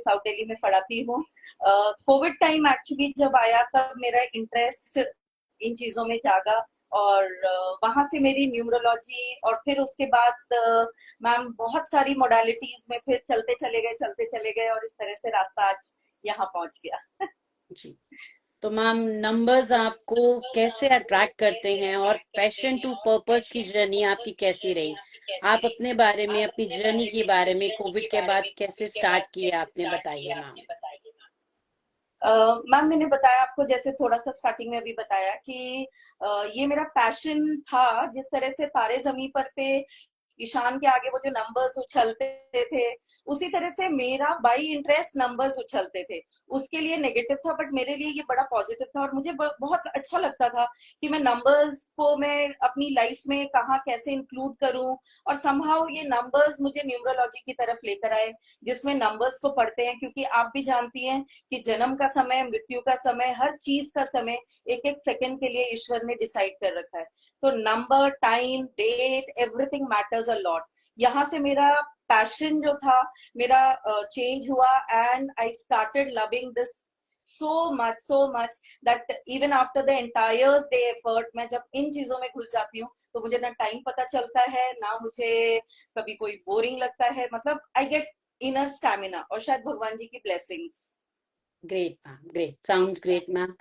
South Delhi में पढ़ाती हूँ। कोविड टाइम एक्चुअली जब आया तब मेरा इंटरेस्ट इन चीजों में जागा, और वहां से मेरी न्यूमरोलॉजी, और फिर उसके बाद मैम बहुत सारी मोडालिटीज में फिर चलते चले गए, और इस तरह से रास्ता आज यहाँ पहुंच गया। जी। तो मैम, नंबर्स आपको कैसे अट्रैक्ट करते हैं, और पैशन टू पर्पस की जर्नी आपकी कैसी रही? आप अपने बारे में, अपनी जर्नी के बारे में, कोविड के बाद कैसे स्टार्ट किया आपने, बताइए मैम। मैम मैंने बताया आपको, जैसे थोड़ा सा स्टार्टिंग में अभी बताया कि ये मेरा पैशन था। जिस तरह से तारे जमीन पर पे ईशान के आगे वो जो नंबर्स उछलते थे, उसी तरह से मेरा बाई इंटरेस्ट नंबर्स उछलते थे। उसके लिए नेगेटिव था, बट मेरे लिए ये बड़ा पॉजिटिव था, और मुझे बहुत अच्छा लगता था कि मैं नंबर्स को मैं अपनी लाइफ में कहाँ कैसे इंक्लूड करूं। और समहाउ ये नंबर्स मुझे न्यूमरोलॉजी की तरफ लेकर आए, जिसमें नंबर्स को पढ़ते हैं, क्योंकि आप भी जानती हैं कि जन्म का समय, मृत्यु का समय, हर चीज का समय एक एक सेकंड के लिए ईश्वर ने डिसाइड कर रखा है। तो number, time, date, everything matters a lot. यहाँ से मेरा पैशन जो था मेरा चेंज हुआ, and I started loving this so much that even after the entire day effort, मैं जब इन चीजों में घुस जाती हूँ तो मुझे ना टाइम पता चलता है, ना मुझे कभी कोई बोरिंग लगता है। मतलब आई गेट इनर स्टैमिना, और शायद भगवान जी की blessings. Great ma'am, great, sounds great ma'am.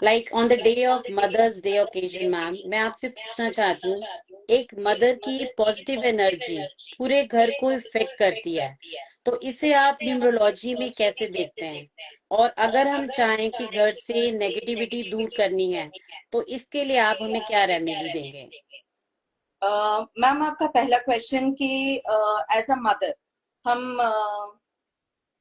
Like on the day of mother's day occasion ma'am, मैं आपसे पूछना चाहती हूँ, एक मदर की पॉजिटिव एनर्जी पूरे घर को इफेक्ट करती है, तो इसे आप न्यूमरोलॉजी में कैसे देखते हैं? और अगर हम चाहें कि घर से नेगेटिविटी दूर करनी है, तो इसके लिए आप हमें क्या रेमेडी देंगे? मैम आपका पहला क्वेश्चन कि एज अ मदर हम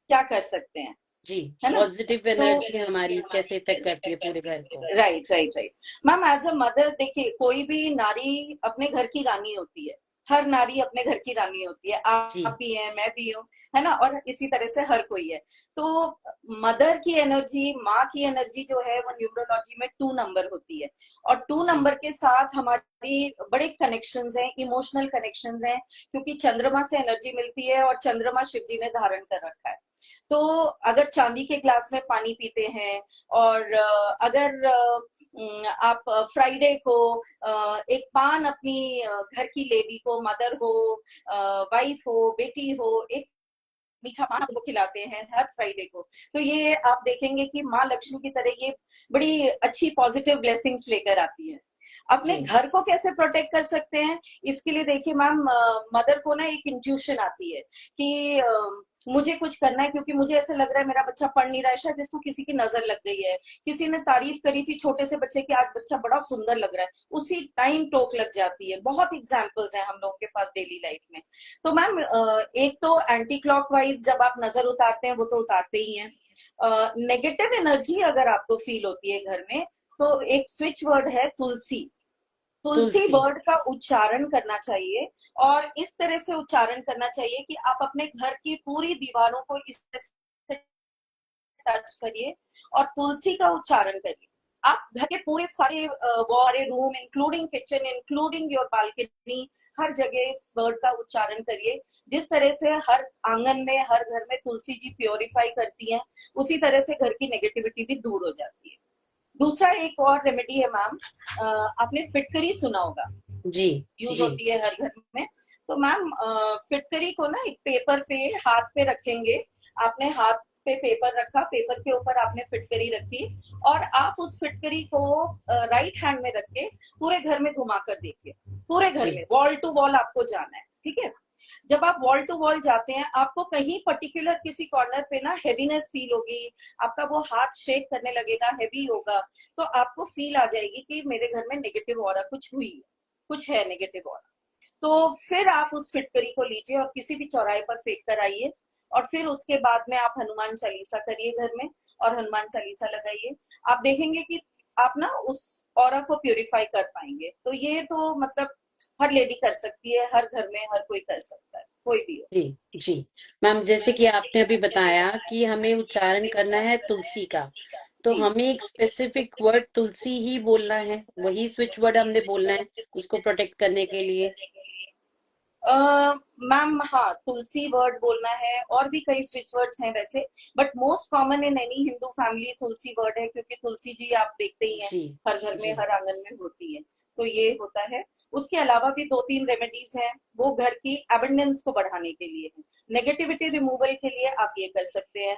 क्या कर सकते हैं, जी। है ना? पॉजिटिव तो एनर्जी हमारी कैसे इफेक्ट करती है पूरे घर को? Right right right. Ma'am as a mother देखिए, कोई भी नारी अपने घर की रानी होती है। हर नारी अपने घर की रानी होती है, आप जी। भी हैं, मैं भी हूँ, है ना? और इसी तरह से हर कोई है। तो मदर की एनर्जी, माँ की एनर्जी जो है वो न्यूमरोलॉजी में 2 नंबर होती है। और टू जी। नंबर के साथ हमारी बड़े कनेक्शंस हैं, इमोशनल कनेक्शंस हैं, क्योंकि चंद्रमा से एनर्जी मिलती है, और चंद्रमा शिव जी ने धारण कर रखा है। तो अगर चांदी के ग्लास में पानी पीते हैं, और अगर आप फ्राइडे को एक पान अपनी घर की लेडी को, मदर हो, वाइफ हो, बेटी हो, एक मीठा पान आपको खिलाते हैं हर फ्राइडे को, तो ये आप देखेंगे कि माँ लक्ष्मी की तरह ये बड़ी अच्छी पॉजिटिव ब्लेसिंग्स लेकर आती है। अपने जी। घर को कैसे प्रोटेक्ट कर सकते हैं, इसके लिए देखिए मैम, मदर को ना एक इंट्यूशन आती है कि मुझे कुछ करना है, क्योंकि मुझे ऐसे लग रहा है मेरा बच्चा पढ़ नहीं रहा है, शायद इसको किसी की नजर लग गई है, किसी ने तारीफ करी थी छोटे से बच्चे की, आज बच्चा बड़ा सुंदर लग रहा है, उसी टाइम टोक लग जाती है। बहुत एग्जाम्पल्स हैं हम लोगों के पास डेली लाइफ में। तो मैम एक तो एंटी क्लॉकवाइज जब आप नजर उतारते हैं, वो तो उतारते ही हैं। नेगेटिव एनर्जी अगर आपको फील होती है घर में, तो एक स्विच वर्ड है तुलसी। तुलसी तुलसी। वर्ड का उच्चारण करना चाहिए, और इस तरह से उच्चारण करना चाहिए कि आप अपने घर की पूरी दीवारों को इस तरह से टच करिए, और तुलसी का उच्चारण करिए। आप घर के पूरे सारे वारे room, including kitchen, including your balcony, हर जगह इस वर्ड का उच्चारण करिए। जिस तरह से हर आंगन में, हर घर में तुलसी जी प्योरीफाई करती हैं, उसी तरह से घर की नेगेटिविटी भी दूर हो जाती है। दूसरा एक और रेमेडी है मैम, आपने फिटकरी सुना होगा, जी। यूज जी। होती है हर घर में। तो मैम फिटकरी को ना एक पेपर पे, हाथ पे रखेंगे। आपने हाथ पे पेपर रखा, पेपर के ऊपर आपने फिटकरी रखी, और आप उस फिटकरी को राइट हैंड में रख के पूरे घर में घुमा कर देखिए। पूरे घर जी। में वॉल टू वॉल आपको जाना है, ठीक है? जब आप वॉल टू वॉल जाते हैं, आपको कहीं पर्टिकुलर किसी कॉर्नर पे ना हैवीनेस फील होगी, आपका वो हाथ शेक करने लगेगा, हैवी होगा। तो आपको फील आ जाएगी कि मेरे घर में नेगेटिव ऑरा कुछ हुई है, कुछ है नेगेटिव ऑरा। तो फिर आप उस फिटकरी को लीजिए और किसी भी चौराहे पर फेंक कर आइए, और फिर उसके बाद में आप हनुमान चालीसा करिए घर में, और हनुमान चालीसा लगाइए। आप देखेंगे कि आप ना उस ऑरा को प्यूरिफाई कर पाएंगे। तो ये तो मतलब हर लेडी कर सकती है, हर घर में हर कोई कर सकता है, कोई भी हो। जी। जी। मैम, जैसे कि आपने अभी बताया कि हमें उच्चारण करना है तुलसी का, तो जी। हमें एक स्पेसिफिक वर्ड तुलसी ही बोलना है, वही स्विच वर्ड हमने बोलना है उसको प्रोटेक्ट करने के लिए? मैम हाँ, तुलसी वर्ड बोलना है, और भी कई स्विच वर्ड्स हैं वैसे, but most common in any Hindu family Tulsi word है, क्योंकि तुलसी जी आप देखते ही हैं जी हर घर में, जी हर आंगन में होती है। तो ये होता है। उसके अलावा भी दो तीन रेमेडीज हैं, वो घर की एबंडेंस को बढ़ाने के लिए है। नेगेटिविटी रिमूवल के लिए आप ये कर सकते हैं,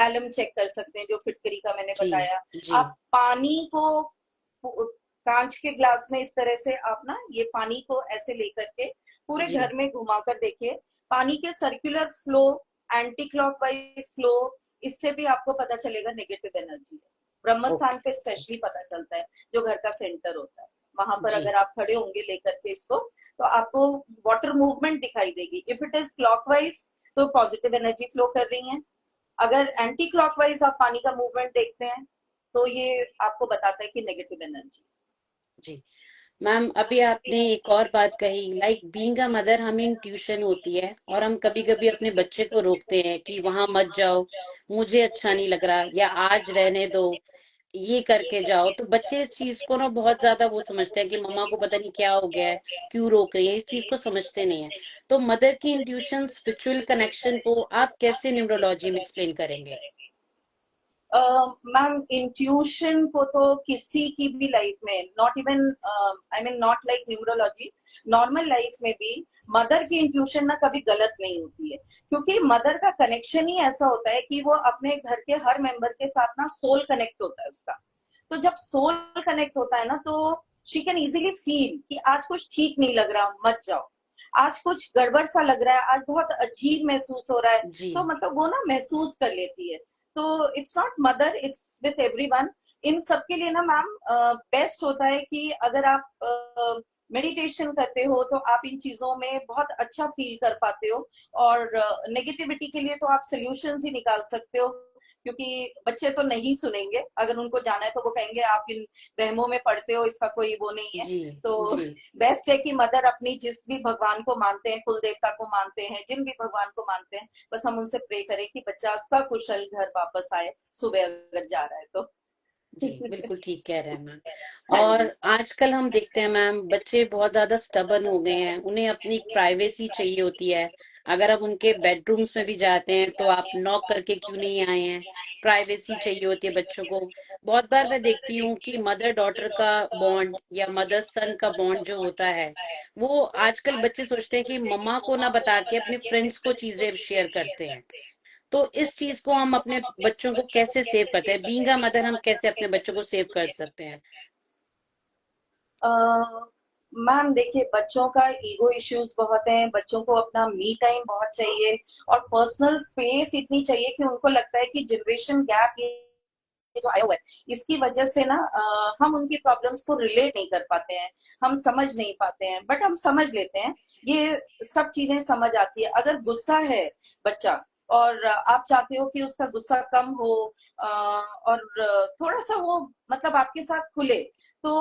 एलम चेक कर सकते हैं, जो फिटकरी का मैंने जी बताया। जी आप पानी को कांच के ग्लास में इस तरह से आप ना ये पानी को ऐसे लेकर के पूरे जी घर में घुमाकर देखिए, पानी के circular flow, anti clockwise flow, इससे भी आपको पता चलेगा नेगेटिव एनर्जी है। ब्रह्म स्थान पे ओके स्पेशली पता चलता है, जो घर का सेंटर होता है, वहां पर जी अगर आप खड़े होंगे लेकर के इसको, तो आपको वाटर मूवमेंट दिखाई देगी। इफ इट इज क्लॉकवाइज तो पॉजिटिव एनर्जी फ्लो कर रही है, अगर एंटी क्लॉकवाइज आप पानी का मूवमेंट देखते हैं तो ये आपको बताता है कि नेगेटिव एनर्जी। जी मैम, अभी आपने एक और बात कही, लाइक बीइंग अ मदर हमें ट्यूशन होती है और हम कभी कभी अपने बच्चे को रोकते हैं कि वहां मत जाओ, मुझे अच्छा नहीं लग रहा, या आज रहने दो, ये करके जाओ। तो बच्चे इस चीज को ना बहुत ज्यादा वो समझते हैं कि मम्मा को पता नहीं क्या हो गया है, क्यों रोक रही है, इस चीज को समझते नहीं है। तो मदर की इंट्यूशन स्पिरिचुअल कनेक्शन को आप कैसे न्यूमरोलॉजी में एक्सप्लेन करेंगे? मैम इंट्यूशन को तो किसी की भी लाइफ में, not even I mean not like numerology, normal life में भी मदर की इंट्यूशन ना कभी गलत नहीं होती है, क्योंकि मदर का कनेक्शन ही ऐसा होता है कि वो अपने घर के हर मेंबर के साथ ना सोल कनेक्ट होता है उसका। तो जब सोल कनेक्ट होता है ना, तो शी कैन इजीली फील कि आज कुछ ठीक नहीं लग रहा, मत जाओ, आज कुछ गड़बड़ सा लग रहा है, आज बहुत अजीब महसूस हो रहा है, जी तो मतलब वो ना महसूस कर लेती है। तो it's not mother, it's with everyone. इन सबके लिए ना मैम बेस्ट होता है कि अगर आप मेडिटेशन करते हो तो आप इन चीजों में बहुत अच्छा फील कर पाते हो, और नेगेटिविटी के लिए तो आप सोल्यूशंस ही निकाल सकते हो, क्योंकि बच्चे तो नहीं सुनेंगे, अगर उनको जाना है तो वो कहेंगे आप इन वहमों में पड़ते हो, इसका कोई वो नहीं है। जी तो जी बेस्ट है कि मदर अपनी जिस भी भगवान को मानते हैं, कुल देवता को मानते हैं, जिन भी भगवान को मानते हैं, बस हम उनसे प्रे करें कि बच्चा सकुशल घर वापस आए, सुबह अगर जा रहा है तो। जी, बिल्कुल ठीक कह रहे हैं मैम। हाँ और जी। आजकल हम देखते हैं मैम, बच्चे बहुत ज्यादा स्टबर्न हो गए हैं, उन्हें अपनी प्राइवेसी चाहिए होती है। अगर आप उनके बेडरूम्स में भी जाते हैं तो आप नॉक करके क्यों नहीं आए हैं, प्राइवेसी चाहिए होती है बच्चों को। बहुत बार मैं देखती हूँ कि मदर डॉटर का बॉन्ड या मदर सन का बॉन्ड जो होता है, वो आजकल बच्चे सोचते हैं कि मम्मा को ना बता के अपने फ्रेंड्स को चीजें शेयर करते हैं। तो इस चीज को हम अपने बच्चों को कैसे सेव करते हैं, बीइंग अ मदर हम कैसे अपने बच्चों को सेव कर सकते हैं? मैम देखिए, बच्चों का ईगो इश्यूज बहुत हैं, बच्चों को अपना मी टाइम बहुत चाहिए, और पर्सनल स्पेस इतनी चाहिए कि उनको लगता है कि जनरेशन गैप ये जो आया हुआ है, इसकी वजह से ना हम उनकी प्रॉब्लम्स को रिलेट नहीं कर पाते हैं, हम समझ नहीं पाते हैं, बट हम समझ लेते हैं। ये सब चीजें समझ आती है। अगर गुस्सा है बच्चा, और आप चाहते हो कि उसका गुस्सा कम हो, और थोड़ा सा वो मतलब आपके साथ खुले, तो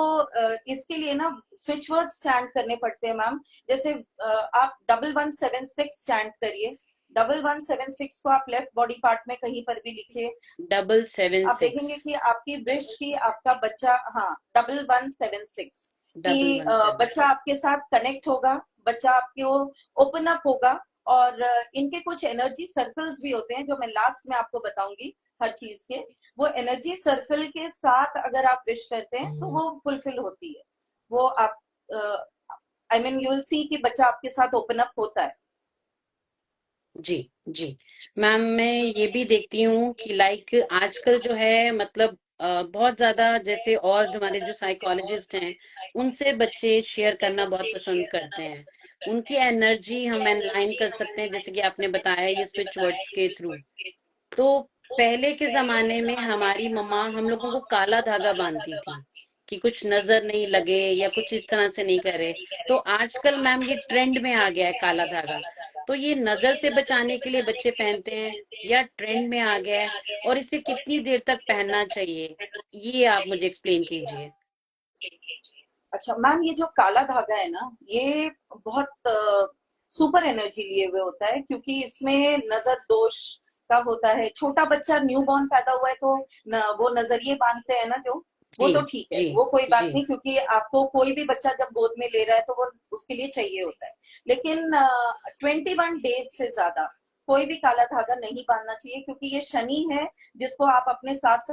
इसके लिए ना स्विच वर्ड स्टैंड करने पड़ते हैं मैम। जैसे आप 1176 स्टैंड करिए। 1176 को आप लेफ्ट बॉडी पार्ट में कहीं पर भी लिखिए। आप देखेंगे 776। कि आपकी वृष की आपका बच्चा, हाँ, 1176, डबल कि वन सेवन बच्चा आपके साथ कनेक्ट होगा, बच्चा आपके ओपन अप होगा। और इनके कुछ एनर्जी सर्कल्स भी होते हैं, जो मैं लास्ट में आपको बताऊंगी हर चीज के। वो एनर्जी सर्कल के साथ अगर आप विश करते हैं तो वो फुलफिल होती है। वो आप I mean you will see कि बच्चा आपके साथ ओपन अप होता है। जी जी मैम, मैं ये भी देखती हूँ कि लाइक आजकल जो है मतलब बहुत ज्यादा, जैसे और जो हमारे जो साइकोलॉजिस्ट हैं, उनसे बच्चे शेयर करना बहुत पसंद करते हैं। उनकी एनर्जी हम एनलाइन कर सकते हैं, जैसे कि आपने बताया ये स्विच वर्ड्स के थ्रू। तो पहले के जमाने में हमारी मम्मा हम लोगों को काला धागा बांधती थी कि कुछ नजर नहीं लगे या कुछ इस तरह से नहीं करे। तो आजकल मैम ये ट्रेंड में आ गया है काला धागा। तो ये नजर से बचाने के लिए बच्चे पहनते हैं या ट्रेंड में आ गया है, और इसे कितनी देर तक पहनना चाहिए, ये आप मुझे एक्सप्लेन कीजिए। अच्छा मैम, ये जो काला धागा है ना, ये बहुत सुपर एनर्जी लिए हुए होता है, क्योंकि इसमें नजर दोष का होता है। छोटा बच्चा न्यू बॉर्न पैदा हुआ है तो वो नजरिए बांधते हैं ना जो, वो जी तो ठीक है, जी वो कोई बात जी नहीं, क्योंकि आपको कोई भी बच्चा जब गोद में ले रहा है तो वो उसके लिए चाहिए होता है। लेकिन 21 डेज से ज्यादा कोई भी काला धागा नहीं बांधना चाहिए, क्योंकि ये शनि है जिसको आप अपने साथ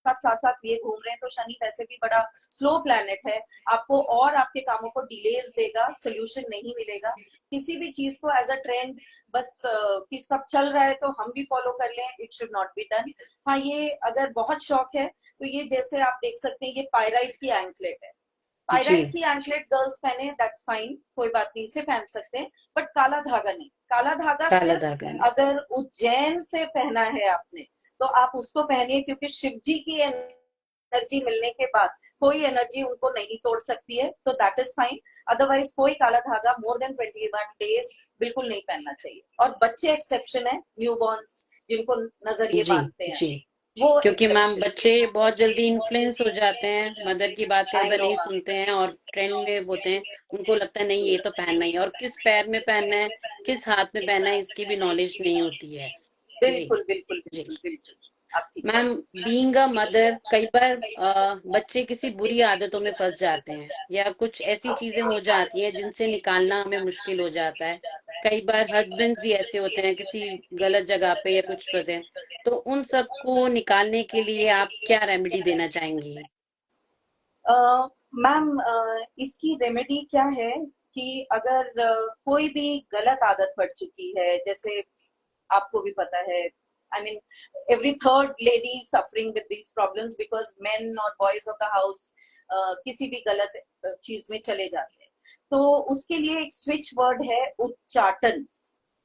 साथ लिए घूम रहे हैं। तो शनि वैसे भी बड़ा स्लो प्लैनेट है, आपको और आपके कामों को डिलेज देगा, सोल्यूशन नहीं मिलेगा। किसी भी चीज को एज अ ट्रेंड बस कि सब चल रहा है तो हम भी फॉलो कर लें, it should not be done. हाँ, ये अगर बहुत शौक है तो ये जैसे आप देख सकते हैं, ये पायराइट की एंकलेट है। जी। पायराइट की एंकलेट गर्ल्स पहने, दैट्स फाइन, कोई बात नहीं, इसे पहन सकते हैं। बट काला धागा नहीं, काला धागा काला सिर्फ धागा नहीं। अगर उज्जैन से पहना है आपने तो आप उसको पहनिए, क्योंकि शिव जी की एनर्जी मिलने के बाद कोई एनर्जी उनको नहीं तोड़ सकती है, तो दैट इज फाइन। अदरवाइज कोई काला धागा मोर देन 21 डेज बिल्कुल नहीं पहनना चाहिए। और बच्चे एक्सेप्शन है, न्यू बॉर्न्स जिनको नजरिए जी बांधते हैं, जी। वो क्योंकि मैम एक्सेप्शन बच्चे बहुत जल्दी इन्फ्लुएंस हो जाते हैं, मदर की बातें है। आई अगर नो नहीं मैम। सुनते हैं और ट्रेंड में होते हैं, उनको लगता है नहीं ये तो पहनना ही है, और किस पैर में पहनना है, किस हाथ में पहनना है, इसकी भी नॉलेज नहीं होती है। जी बिल्कुल बिल्कुल जी। बिल्कुल बिल्कुल, आप ठीक कह मैम, रहे हैं। बीइंग अ मदर, कई बार बच्चे किसी बुरी आदतों में फंस जाते हैं, या कुछ ऐसी चीजें हो जाती हैं जिनसे निकालना हमें मुश्किल हो जाता है। कई बार हस्बैंड्स भी ऐसे होते हैं किसी गलत जगह पे या कुछ करते हैं, तो उन सब को निकालने के लिए आप क्या रेमेडी देना चाहेंगी? मैम, इसकी रेमेडी क्या है कि अगर कोई भी गलत आदत पड़ चुकी है, जैसे आपको भी पता है, I mean every third lady suffering with these problems, because main और बॉयज ऑफ द हाउस किसी भी गलत चीज में चले जाते हैं। तो उसके लिए एक स्विच वर्ड है, उच्चाटन।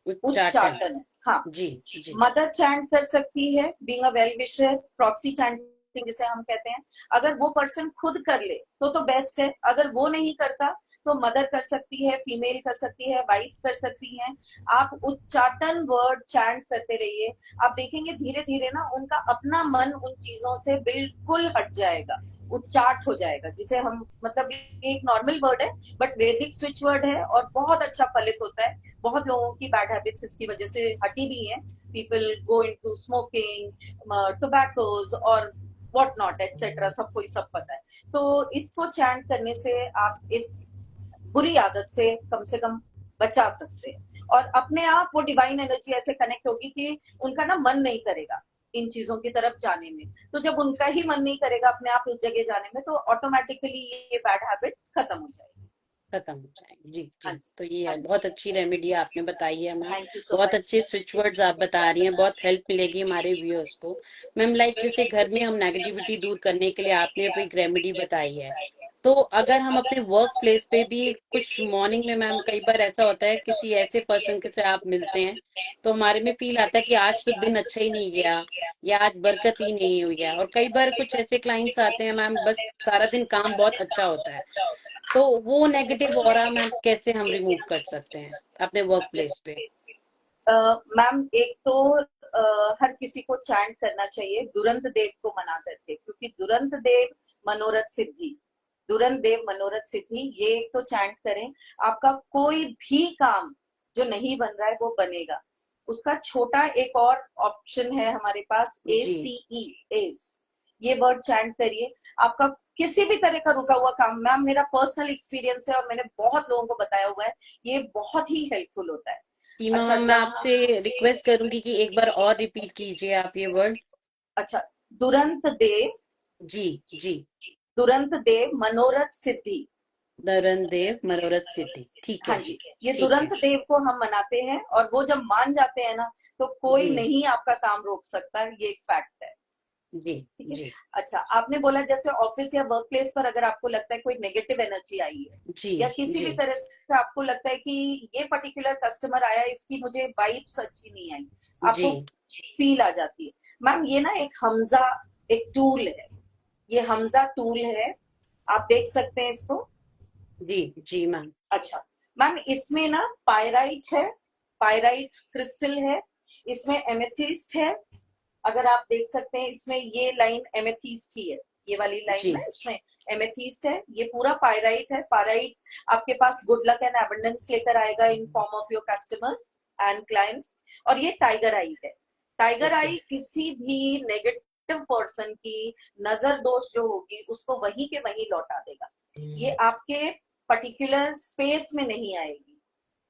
उच्चाटन। उच्चाटन, हाँ। जी जी मदर चैंट कर सकती है, being a well wisher, proxy chanting जिसे हम कहते हैं। अगर वो पर्सन खुद कर ले तो बेस्ट है, अगर वो नहीं करता तो मदर कर सकती है, फीमेल कर सकती है, वाइफ कर सकती है। आप उच्चाटन वर्ड चैंट करते रहिए, आप देखेंगे धीरे धीरे ना उनका अपना मन उन चीजों से बिल्कुल हट जाएगा, उच्चाट हो जाएगा, जिसे हम मतलब ये एक नॉर्मल वर्ड है बट वैदिक स्विच वर्ड है और बहुत अच्छा फलित होता है। बहुत लोगों की बैड हैबिट्स इसकी वजह से हटी भी हैं। People go into smoking, tobaccos और व्हाट नॉट एटसेट्रा, सबको ही सब पता है। तो इसको चैंट करने से आप इस बुरी आदत से कम बचा सकते हैं, और अपने आप वो डिवाइन एनर्जी ऐसे कनेक्ट होगी कि उनका ना मन नहीं करेगा इन चीजों की तरफ जाने में। तो जब उनका ही मन नहीं करेगा अपने आप उस जगह जाने में, तो ऑटोमेटिकली ये बैड हैबिट खत्म हो जाएगी। खत्म हो जाएंगे। जी जी। हाँ जी। तो ये है, हाँ जी। बहुत अच्छी रेमेडी आपने बताई है मैम। थैंक यू सो बहुत मच। अच्छे स्विच वर्ड्स आप बता रही हैं, बहुत हेल्प मिलेगी हमारे व्यूअर्स को। मैम, लाइक जैसे घर में हम नेगेटिविटी दूर करने के लिए आपने अब एक रेमेडी बताई है, तो अगर हम अपने वर्क प्लेस पे भी कुछ मॉर्निंग में, मैम कई बार ऐसा होता है किसी ऐसे पर्सन के से आप मिलते हैं, तो हमारे में फील आता है कि आज तो दिन अच्छा ही नहीं गया, या आज बरकत ही नहीं हुई है। और कई बार कुछ ऐसे क्लाइंट्स आते हैं मैम, बस सारा दिन काम बहुत अच्छा होता है, तो वो नेगेटिव ऑरा मैम कैसे हम रिमूव कर सकते हैं अपने वर्क प्लेस पे? मैम, एक तो हर किसी को चैंट करना चाहिए दुरंत देव को मना करके, क्योंकि दुरंत देव मनोरथ सिद्धि, दुरंत देव मनोरथ सिद्धि, ये एक तो चैंट करें। आपका कोई भी काम जो नहीं बन रहा है वो बनेगा। उसका छोटा एक और ऑप्शन है हमारे पास, जी ACE, एस, ये वर्ड चैंट करिए। आपका किसी भी तरह का रुका हुआ काम, मैम मेरा पर्सनल एक्सपीरियंस है और मैंने बहुत लोगों को बताया हुआ है, ये बहुत ही हेल्पफुल होता है। सीमा अच्छा मैम, मैं जब आपसे रिक्वेस्ट करूंगी कि एक बार और रिपीट कीजिए आप ये वर्ड। अच्छा, दुरंत देव, जी जी। दुरंत देव मनोरथ सिद्धि। नरन देव मनोरथ सिद्धि, ठीक हाँ है जी, जी। ये ठीक है। दुरंत देव को हम मनाते हैं, और वो जब मान जाते हैं ना तो कोई जी नहीं आपका काम रोक सकता, ये एक फैक्ट है। जी ठीक है। जी अच्छा, आपने बोला जैसे ऑफिस या वर्क प्लेस पर अगर आपको लगता है कोई नेगेटिव एनर्जी आई है, जी या किसी जी भी तरह से आपको लगता है कि ये पर्टिकुलर कस्टमर आया, इसकी मुझे वाइब्स अच्छी नहीं आई, जी आपको फील आ जाती है, मैम ये ना एक हमजा, एक टूल है, ये हमजा टूल है, आप देख सकते हैं इसको। जी जी मैम। अच्छा मैम, इसमें ना पायराइट है, पायराइट क्रिस्टल है, इसमें एमेथिस्ट है। अगर आप देख सकते हैं इसमें ये लाइन एमेथिस्ट ही है, ये वाली लाइन जी ना इसमें एमेथिस्ट है, ये पूरा पायराइट है। पायराइट आपके पास गुड लक एंड एबंडेंस लेकर आएगा in form of your customers and clients. और ये टाइगर आई है, टाइगर ओके। आई किसी भी नेगेटिव पर्सन की नजर दोष जो होगी उसको वहीं के वहीं लौटा देगा, ये आपके पर्टिकुलर स्पेस में नहीं आएगी।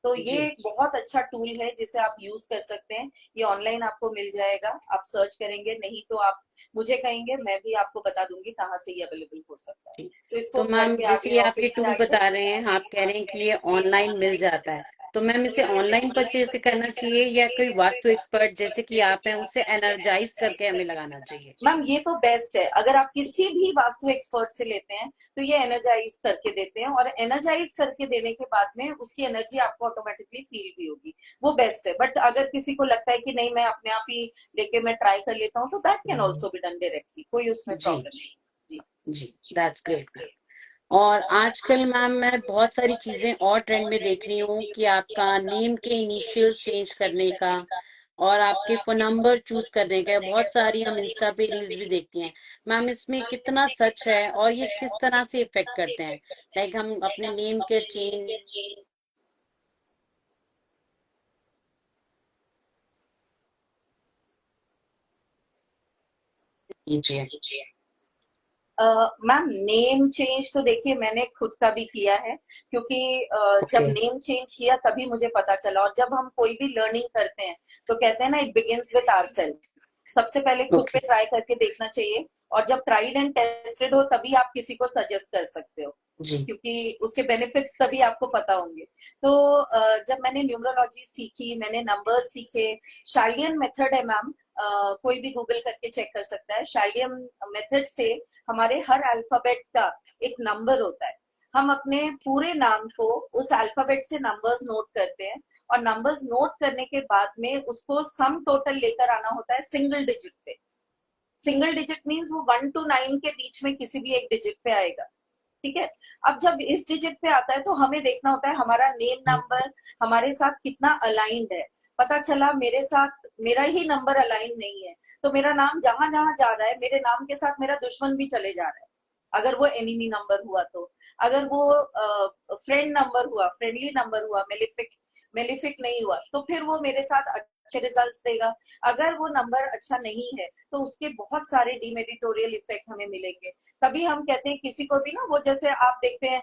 तो ये जी एक बहुत अच्छा टूल है जिसे आप यूज कर सकते हैं। ये ऑनलाइन आपको मिल जाएगा, आप सर्च करेंगे, नहीं तो आप मुझे कहेंगे, मैं भी आपको बता दूंगी कहाँ से ये अवेलेबल हो सकता है। जी। तो तो इसको घर मैम के जैसे आगे, ये आप ये ऑफिस के टूल आगे। बता रहे हैं, आप कह रहे हैं कि ये ऑनलाइन मिल जाता है, तो मैम इसे ऑनलाइन परचेज करना चाहिए या कोई वास्तु एक्सपर्ट जैसे कि आप हैं उससे एनर्जाइज करके हमें लगाना चाहिए? मैम ये तो बेस्ट है, अगर आप किसी भी वास्तु एक्सपर्ट से लेते हैं तो ये एनर्जाइज करके देते हैं, और एनर्जाइज करके देने के बाद में उसकी एनर्जी आपको ऑटोमेटिकली फील भी होगी, वो बेस्ट है। बट अगर किसी को लगता है कि नहीं मैं अपने आप ही लेके मैं ट्राई कर लेता हूँ, तो that can also be done directly, कोई उसमें जी प्रॉब्लम नहीं। जी। जी, दैट्स ग्रेट मैम। और आजकल मैम मैं बहुत सारी चीजें और ट्रेंड में देख रही हूँ कि आपका नेम के इनिशियल्स चेंज करने का और आपके फोन नंबर चूज करने का, बहुत सारी हम इंस्टा पे रील्स भी देखती हैं। मैम इसमें कितना सच है और ये किस तरह से इफेक्ट करते हैं? लाइक हम अपने नेम के चेंज। कीजिए। मैम नेम चेंज तो देखिए मैंने खुद का भी किया है, क्योंकि जब ओके। नेम चेंज किया तभी मुझे पता चला। और जब हम कोई भी लर्निंग करते हैं तो कहते हैं ना, इट बिगिंस विथ आवरसेल्फ। सबसे पहले खुद पे ओके। ट्राई करके देखना चाहिए, और जब ट्राइड एंड टेस्टेड हो तभी आप किसी को सजेस्ट कर सकते हो, जी क्योंकि उसके बेनिफिट्स तभी आपको पता होंगे। तो जब मैंने न्यूमरोलॉजी सीखी, मैंने नंबर्स सीखे, शार्लियन मेथड है मैम, कोई भी गूगल करके चेक कर सकता है। शार्लियन मेथड से हमारे हर अल्फाबेट का एक नंबर होता है, हम अपने पूरे नाम को उस अल्फाबेट से नंबर्स नोट करते हैं, और नंबर्स नोट करने के बाद में उसको सम टोटल लेकर आना होता है सिंगल डिजिट पे। सिंगल डिजिट मीन्स वो 1 to 9 के बीच में किसी भी एक डिजिट पे आएगा, ठीक है। अब जब इस डिजिट पे आता है तो हमें देखना होता है हमारा नेम नंबर हमारे साथ कितना अलाइंड है। पता चला मेरे साथ मेरा ही नंबर अलाइन नहीं है, तो मेरा नाम जहां जहां जा रहा है, मेरे नाम के साथ मेरा दुश्मन भी चले जा रहा है, अगर वो एनिमी नंबर हुआ तो। अगर वो फ्रेंड नंबर हुआ, फ्रेंडली नंबर हुआ, मेलिफिक मेलिफिक नहीं हुआ, तो फिर वो मेरे साथ अच्छे रिजल्ट्स देगा। अगर वो नंबर अच्छा नहीं है तो उसके बहुत सारे डीमेरिटोरियल इफेक्ट हमें मिलेंगे। तभी हम कहते हैं किसी को भी ना, वो जैसे आप देखते हैं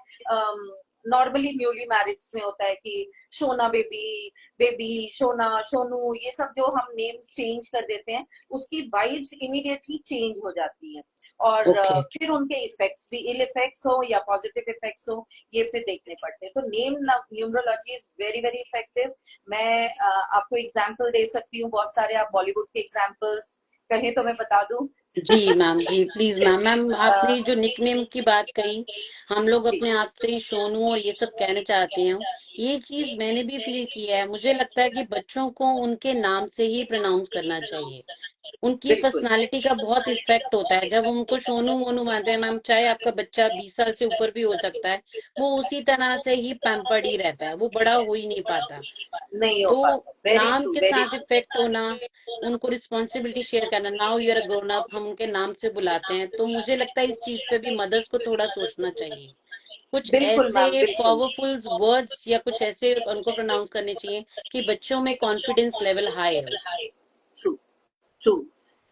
नॉर्मली न्यूली मैरिज में होता है कि सोना बेबी, बेबी सोना, सोनू, ये सब जो हम नेम्स चेंज कर देते हैं, उसकी वाइब्स इमीडिएटली चेंज हो जाती है। और ओके। फिर उनके इफेक्ट्स भी, इल इफेक्ट्स हो या पॉजिटिव इफेक्ट्स हो, ये फिर देखने पड़ते हैं। तो name numerology is very very effective. मैं आपको एग्जाम्पल दे सकती हूँ बहुत सारे, आप बॉलीवुड के एग्जाम्पल्स कहें तो मैं बता दूं। जी मैम, जी प्लीज मैम। मैम आपने जो निकनेम की बात कही, हम लोग जी अपने आप से ही सोनू और ये सब कहने चाहते हैं, ये चीज मैंने भी फील किया है। मुझे लगता है कि बच्चों को उनके नाम से ही प्रोनाउंस करना चाहिए। उनकी बिल्कुल पर्सनालिटी का बहुत इफेक्ट होता है जब हम उनको सोनू मोनू मानते हैं। मैम चाहे आपका बच्चा 20 साल से ऊपर भी हो सकता है, वो उसी तरह से ही पैम्पर्ड ही रहता है, वो बड़ा हो ही नहीं पाता। नहीं हो तो पाता, वेरी नाम ट्रू के वेरी साथ ट्रू। इफेक्ट होना, उनको रिस्पॉन्सिबिलिटी शेयर करना, now you are grown up, हम उनके नाम से बुलाते हैं, तो मुझे लगता है इस चीज पे भी मदर्स को थोड़ा सोचना चाहिए। कुछ बिल्कुल मैम ऐसे बिल्कुल। पावरफुल वर्ड्स या कुछ ऐसे उनको प्रोनाउंस करने चाहिए कि बच्चों में कॉन्फिडेंस लेवल हाई हो। True true.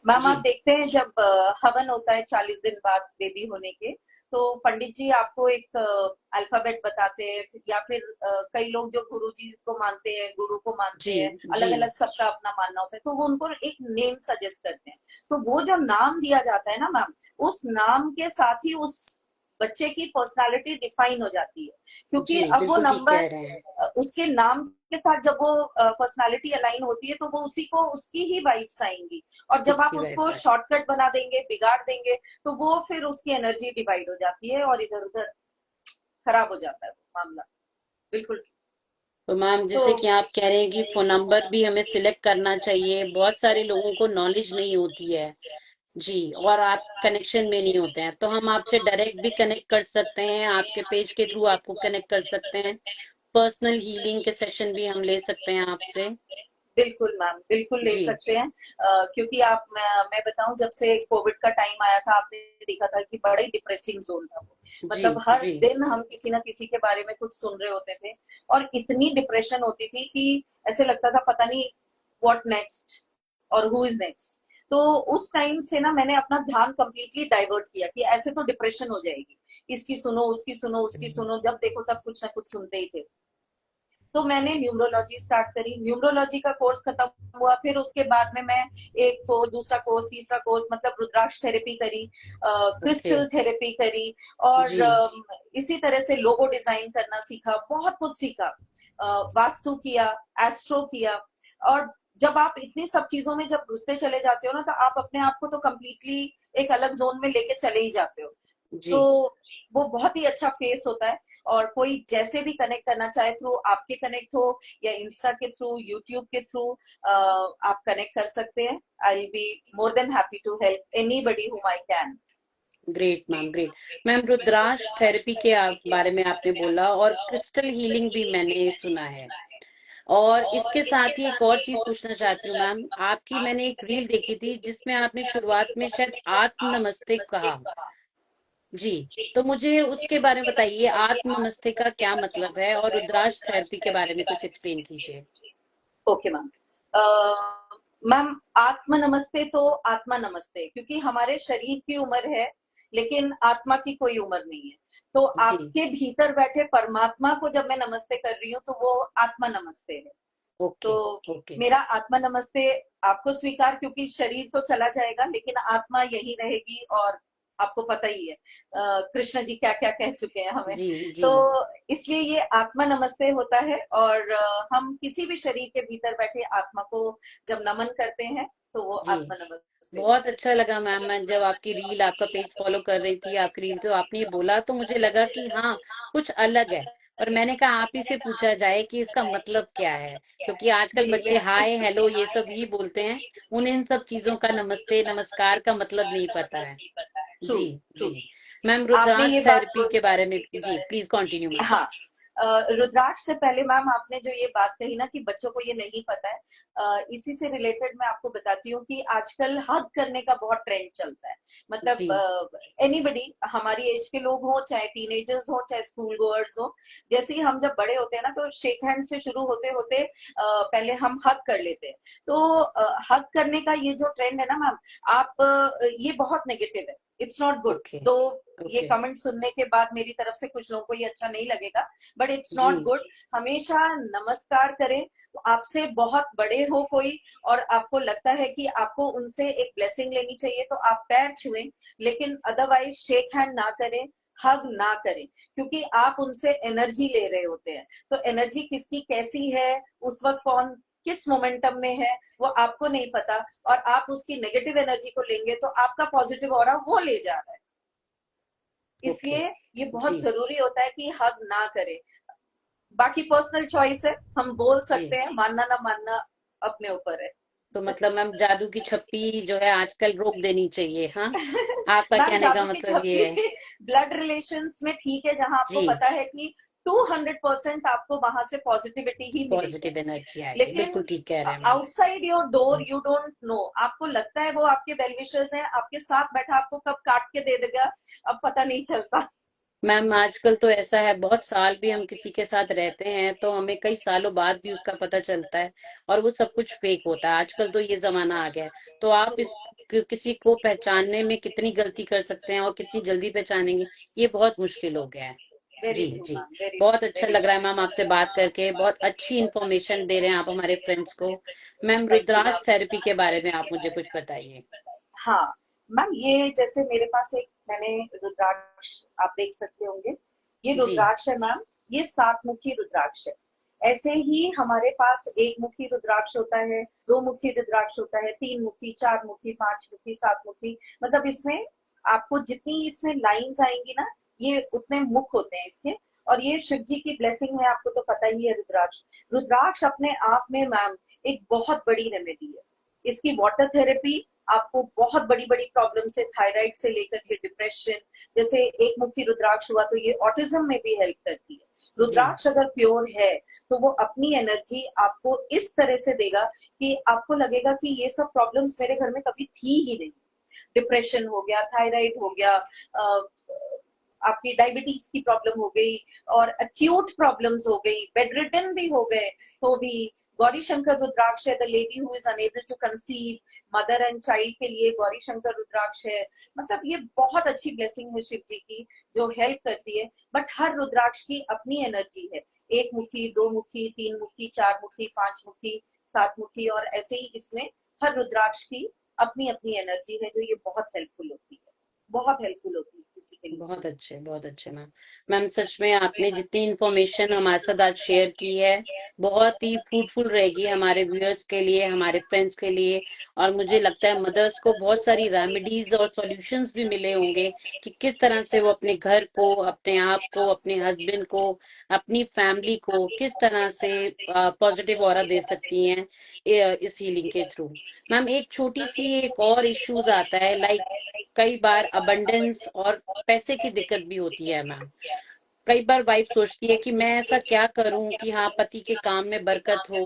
मैम आप जी देखते हैं जब हवन होता है 40 दिन बाद बेबी होने के, तो पंडित जी आपको एक अल्फाबेट बताते हैं, या फिर कई लोग जो गुरु जी को मानते हैं, गुरु को मानते जी हैं, जी। अलग अलग सबका अपना मानना होता है, तो वो उनको एक नेम सजेस्ट करते हैं। तो वो जो नाम दिया जाता है ना मैम, उस नाम के साथ ही उस बच्चे की पर्सनालिटी डिफाइन हो जाती है, क्योंकि जी अब वो बिल्कुल ठीक नंबर कह रहे हैं। उसके नाम के साथ जब वो पर्सनालिटी अलाइन होती है, तो वो उसी को उसकी ही वाइब्स आएंगी। और जब आप उसकी उसको वाइब्स। शॉर्टकट बना देंगे, बिगाड़ देंगे, तो वो फिर उसकी एनर्जी डिवाइड हो जाती है और इधर उधर खराब हो जाता है वो मामला। बिल्कुल। तो मैम तो जैसे कि आप कह रहे हैं कि फोन नंबर भी हमें सिलेक्ट करना चाहिए, बहुत सारे लोगों को नॉलेज नहीं होती है। जी, और आप कनेक्शन में नहीं होते हैं, तो हम आपसे डायरेक्ट भी कनेक्ट कर सकते हैं, आपके पेज के थ्रू आपको कनेक्ट कर सकते हैं, पर्सनल हीलिंग के सेशन भी हम ले सकते हैं आपसे। बिल्कुल मैम, बिल्कुल ले जी सकते हैं। क्योंकि मैं बताऊं, जब से कोविड का टाइम आया था, आपने देखा था कि बड़ा ही डिप्रेसिंग जोन था वो। जी मतलब हर जी। दिन हम किसी ना किसी के बारे में कुछ सुन रहे होते थे, और इतनी डिप्रेशन होती थी कि ऐसे लगता था पता नहीं व्हाट नेक्स्ट और हु इज नेक्स्ट। तो उस टाइम से ना मैंने अपना ध्यान कंप्लीटली डाइवर्ट किया कि ऐसे तो डिप्रेशन हो जाएगी, इसकी सुनो, उसकी सुनो, उसकी सुनो, जब देखो तब कुछ ना कुछ सुनते ही थे। तो मैंने न्यूमरोलॉजी स्टार्ट करी, न्यूमरोलॉजी का कोर्स खत्म हुआ, फिर उसके बाद में मैं एक कोर्स, दूसरा कोर्स, तीसरा कोर्स, मतलब रुद्राक्ष थेरेपी करी, ओके। क्रिस्टल थेरेपी करी, और जी। इसी तरह से लोगो डिजाइन करना सीखा, बहुत कुछ सीखा, वास्तु किया, एस्ट्रो किया। और जब आप इतनी सब चीजों में जब घुसते चले जाते हो ना, तो आप अपने आप को तो कम्प्लीटली एक अलग जोन में लेके चले ही जाते हो। जी। तो वो बहुत ही अच्छा फेस होता है। और कोई जैसे भी कनेक्ट करना चाहे, थ्रू आपके कनेक्ट हो या इंस्टा के थ्रू, यूट्यूब के थ्रू, आप कनेक्ट कर सकते हैं। I will be more than happy to help anybody whom I can. Great ma'am, great. Ma'am, rudraksha therapy के बारे में आपने बोला, और क्रिस्टल हीलिंग भी मैंने सुना है। और इसके साथ ही एक और चीज पूछना चाहती हूँ मैम, आपकी मैंने एक रील देखी थी जिसमें आपने शुरुआत में शायद आत्म नमस्ते कहा। जी। तो मुझे उसके बारे में बताइए, आत्म नमस्ते का क्या मतलब है, और रुद्राक्ष थेरेपी के बारे में कुछ एक्सप्लेन कीजिए। Okay ma'am. मैम, आत्म नमस्ते तो आत्मा नमस्ते, क्योंकि हमारे शरीर की उम्र है लेकिन आत्मा की कोई उम्र नहीं है। तो जी। आपके भीतर बैठे परमात्मा को जब मैं नमस्ते कर रही हूँ, तो वो आत्मा नमस्ते है। तो ओके। ओके। मेरा आत्मा नमस्ते आपको स्वीकार, क्योंकि शरीर तो चला जाएगा लेकिन आत्मा यही रहेगी। और आपको पता ही है कृष्ण जी क्या क्या कह चुके हैं हमें। जी। जी। तो इसलिए ये आत्मा नमस्ते होता है। और हम किसी भी शरीर के भीतर बैठे आत्मा को जब नमन करते हैं, तो वो जी। आत्मा नमस्ते बहुत होता है। अच्छा लगा मैम, मैं जब आपकी रील, आपका पेज फॉलो कर रही थी, आपकी रील तो आपने ये बोला तो मुझे लगा कि हाँ, कुछ अलग है। और मैंने कहा आप ही से पूछा जाए कि इसका मतलब क्या है, क्योंकि आजकल जी बच्चे हाय हेलो ये सब ही बोलते हैं। उन्हें इन सब चीजों का, नमस्ते नमस्कार का मतलब नहीं पता है। ट्रू, जी। ट्रू। जी। मैम, आपने रुद्राक्ष ये बात थेरेपी के बारे में, जी प्लीज कंटिन्यू मैम। हाँ, रुद्राक्ष से पहले मैम आपने जो ये बात कही ना कि बच्चों को ये नहीं पता है, इसी से रिलेटेड मैं आपको बताती हूँ कि आजकल हग करने का बहुत ट्रेंड चलता है। जी। मतलब एनीबडी, हमारी एज के लोग हो, चाहे टीनेजर्स हो, चाहे स्कूल गोअर्स हो, जैसे ही हम जब बड़े होते हैं ना, तो शेक हैंड से शुरू होते होते पहले हम हग कर लेते हैं। तो हग करने का ये जो ट्रेंड है ना मैम, आप ये बहुत नेगेटिव है, इट्स नॉट गुड। ओके। तो ये ओके। कमेंट सुनने के बाद मेरी तरफ से कुछ लोगों को ये अच्छा नहीं लगेगा, बट इट्स जी। Not good. हमेशा नमस्कार करें। तो आपसे बहुत बड़े हो कोई, और आपको लगता है कि आपको उनसे एक ब्लेसिंग लेनी चाहिए, तो आप पैर छुएं, लेकिन अदरवाइज शेक हैंड ना करें, हग ना करें, क्योंकि आप उनसे एनर्जी ले रहे होते हैं। तो एनर्जी किसकी कैसी है, उस वक्त कौन किस मोमेंटम में है, वो आपको नहीं पता। और आप उसकी नेगेटिव एनर्जी को लेंगे तो आपका पॉजिटिव ऑरा वो ले जा रहा है। ओके। इसलिए ये बहुत जी। जरूरी होता है कि हग ना करें। बाकी पर्सनल चॉइस है, हम बोल जी। सकते हैं, मानना ना मानना अपने ऊपर है। तो मतलब मैम, जादू की छप्पी जो है आजकल रोक देनी चाहिए, हाँ? आपका मैम, कहने का जादू की मतलब ये है। छप्पी ब्लड रिलेशंस में ठीक है, जहां आपको जी। पता है कि 200% आपको वहां से पॉजिटिविटी ही मिलेगी। पॉजिटिव एनर्जी आएगी, लेकिन बिल्कुल ठीक कह रहे हैं ma'am. Outside your door you don't know, आपको लगता है वो आपके वेल विशर्स हैं, आपके साथ बैठा, आपको कब काट के दे देगा अब पता नहीं चलता। मैम, आजकल तो ऐसा है, बहुत साल भी हम किसी के साथ रहते हैं तो हमें कई सालों बाद भी उसका पता चलता है, और वो सब कुछ फेक होता है। आजकल तो ये जमाना आ गया है। तो आप इस किसी को पहचानने में कितनी गलती कर सकते हैं और कितनी जल्दी पहचानेंगे, ये बहुत मुश्किल हो गया है। वेरी जी। ट्रू जी। मैम, वेरी बहुत ट्रू, अच्छा वेरी लग रहा है मैम आपसे बात करके, बहुत अच्छी इन्फॉर्मेशन दे रहे हैं आप हमारे फ्रेंड्स को। Ma'am, thank you Rudraksh ma'am. Therapy के बारे में आप मुझे कुछ बताइए। हाँ मैम, ये जैसे मेरे पास एक, मैंने रुद्राक्ष, आप देख सकते होंगे, ये जी। रुद्राक्ष है मैम। ये 7 मुखी रुद्राक्ष है। ऐसे ही हमारे पास 1 मुखी रुद्राक्ष होता है, 2 मुखी रुद्राक्ष होता है, 3 मुखी, 4 मुखी, 5 मुखी, 7 मुखी। मतलब इसमें आपको जितनी इसमें लाइंस आएंगी ना, ये उतने मुख होते हैं इसके। और ये शिव जी की ब्लेसिंग है, आपको तो पता ही है। रुद्राक्ष, रुद्राक्ष अपने आप में मैम एक बहुत बड़ी रेमेडी है। इसकी वाटर थेरेपी आपको बहुत बड़ी बड़ी प्रॉब्लम से, थायराइड से लेकर के डिप्रेशन, जैसे 1 मुखी रुद्राक्ष हुआ तो ये ऑटिज्म में भी हेल्प करती है। जी। रुद्राक्ष अगर प्योर है तो वो अपनी एनर्जी आपको इस तरह से देगा कि आपको लगेगा कि ये सब प्रॉब्लम्स मेरे घर में कभी थी ही नहीं। डिप्रेशन हो गया, थायराइड हो गया, आपकी डायबिटीज की प्रॉब्लम हो गई, और अक्यूट प्रॉब्लम्स हो गई, बेड रिटन भी हो गए तो भी, गौरी शंकर रुद्राक्ष है, the lady who is unable to conceive, mother and child के लिए गौरी शंकर रुद्राक्ष है। मतलब ये बहुत अच्छी ब्लेसिंग है शिव जी की, जो हेल्प करती है। बट हर रुद्राक्ष की अपनी एनर्जी है, एक मुखी, दो मुखी, तीन मुखी, चार मुखी, पांच मुखी, सात मुखी, और ऐसे ही इसमें हर रुद्राक्ष की अपनी अपनी एनर्जी है, जो ये बहुत हेल्पफुल होती है, बहुत हेल्पफुल होती है किसी के लिए। बहुत अच्छे मैम। मैम सच में आपने जितनी इन्फॉर्मेशन हमारे साथ आज शेयर की है बहुत ही फ्रूटफुल रहेगी हमारे व्यूअर्स के लिए, हमारे फ्रेंड्स के लिए। और मुझे लगता है मदर्स को बहुत सारी रेमेडीज और सॉल्यूशंस भी मिले होंगे कि किस तरह से वो अपने घर को, अपने आप को, अपने हस्बैंड को, अपनी फैमिली को किस तरह से पॉजिटिव ऑरा दे सकती हैं इस हीलिंग के थ्रू। मैम एक छोटी सी एक और इश्यूज आता है, लाइक कई बार अबंडेंस और पैसे की दिक्कत भी होती है मैम। कई बार वाइफ सोचती है कि मैं ऐसा क्या करूं कि हाँ पति के काम में बरकत हो,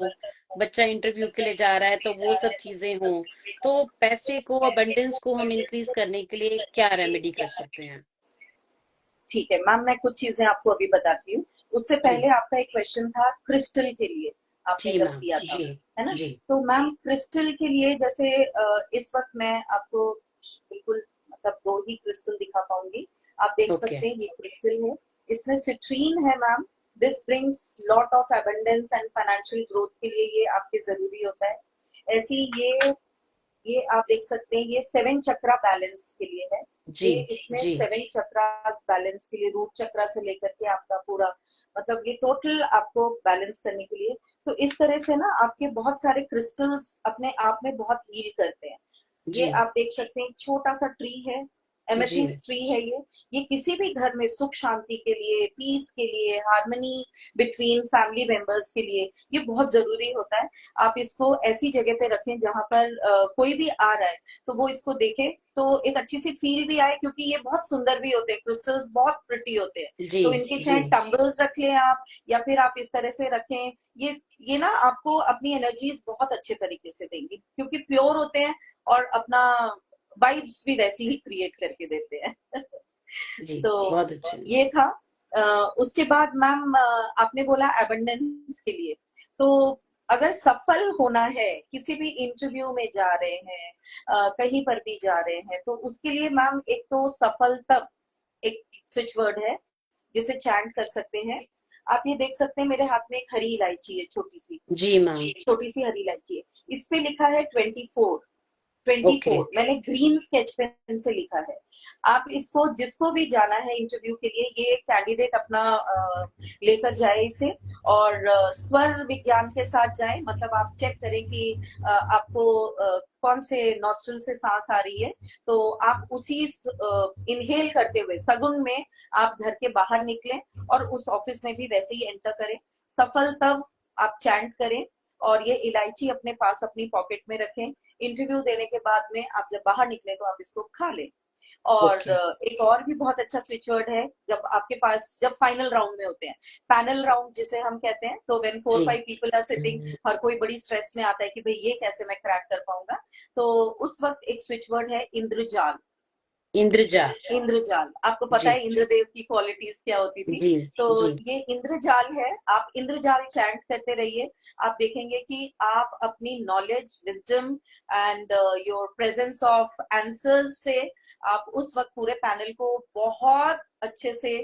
बच्चा इंटरव्यू के लिए जा रहा है तो वो सब चीजें हों। तो पैसे को, अबंडेंस को हम इंक्रीज करने के लिए क्या रेमेडी कर सकते हैं? ठीक है मैम, मैं कुछ चीजें आपको अभी बताती हूँ। उससे जी पहले आपका एक क्वेश्चन था क्रिस्टल के लिए, आपने जी जब मैम। किया था, जी है ना? जी। तो मैम क्रिस्टल के लिए जैसे इस वक्त मैं आपको बिल्कुल मतलब दो ही क्रिस्टल दिखा पाऊंगी। आप देख ओके। सकते हैं ये क्रिस्टल है, इसमें सिट्रीन है ma'am. This brings lot of abundance and financial growth के लिए ये आपके जरूरी होता है। ऐसी ये आप देख सकते हैं, ये सेवन चक्रा बैलेंस के लिए है। जी ये इसमें जी सेवन चक्रास बैलेंस के लिए, रूट चक्रा से लेकर के आपका पूरा मतलब ये टोटल आपको बैलेंस करने के लिए। तो इस तरह से ना आपके बहुत सारे क्रिस्टल्स अपने आप में बहुत हील करते हैं। ये जी आप देख सकते हैं, एक छोटा सा ट्री है, जी एमेथिस्ट ट्री है ये किसी भी घर में सुख शांति के लिए, पीस के लिए, हार्मनी बिटवीन फैमिली मेंबर्स के लिए ये बहुत जरूरी होता है। आप इसको ऐसी जगह पे रखें जहां पर कोई भी आ रहा है तो वो इसको देखे, तो एक अच्छी सी फील भी आए, क्योंकि ये बहुत सुंदर भी होते हैं, क्रिस्टल्स बहुत प्रिटी होते हैं। जी तो इनके जी चाहे टम्बल्स रख लें आप, या फिर आप इस तरह से रखें। ये ना आपको अपनी एनर्जीज बहुत अच्छे तरीके से देंगी, क्योंकि प्योर होते हैं और अपना वाइब्स भी वैसी ही क्रिएट करके देते हैं। जी। तो बहुत अच्छे। ये था। उसके बाद मैम आपने बोला एबंडेंस के लिए, तो अगर सफल होना है, किसी भी इंटरव्यू में जा रहे हैं, कहीं पर भी जा रहे हैं, तो उसके लिए मैम एक तो सफल तब एक स्विच वर्ड है जिसे चैंट कर सकते हैं। आप ये देख सकते हैं मेरे हाथ में एक हरी इलायची है, जी मैम। छोटी सी हरी इलायची है। इस पे लिखा है 24, ट्वेंटी ओके। फोर मैंने ग्रीन स्केच पेन से लिखा है। आप इसको जिसको भी जाना है इंटरव्यू के लिए, ये कैंडिडेट अपना लेकर जाए इसे, और स्वर विज्ञान के साथ जाए। मतलब आप चेक करें कि आपको कौन से नॉस्ट्रल से सांस आ रही है, तो आप उसी इनहेल करते हुए सगुन में आप घर के बाहर निकलें, और उस ऑफिस में भी वैसे ही एंटर करें। सफल तब आप चैंट करें, और ये इलायची अपने पास अपनी पॉकेट में रखें। इंटरव्यू देने के बाद में आप जब बाहर निकले तो आप इसको खा लें। और ओके। एक और भी बहुत अच्छा स्विच वर्ड है, जब आपके पास जब फाइनल राउंड में होते हैं, पैनल राउंड जिसे हम कहते हैं, तो व्हेन फोर जी। फाइव पीपल आर सिटिंग, हर कोई बड़ी स्ट्रेस में आता है कि भाई ये कैसे मैं क्रैक कर पाऊंगा। तो उस वक्त एक स्विच वर्ड है इंद्रजाल। इंद्रजाल। इंद्रजाल, आपको पता जी है इंद्रदेव की क्वालिटीज क्या होती थी। जी तो जी ये इंद्रजाल है, आप इंद्रजाल चैंट करते रहिए। आप देखेंगे कि आप अपनी knowledge, wisdom and your presence of answers से आप उस वक्त पूरे पैनल को बहुत अच्छे से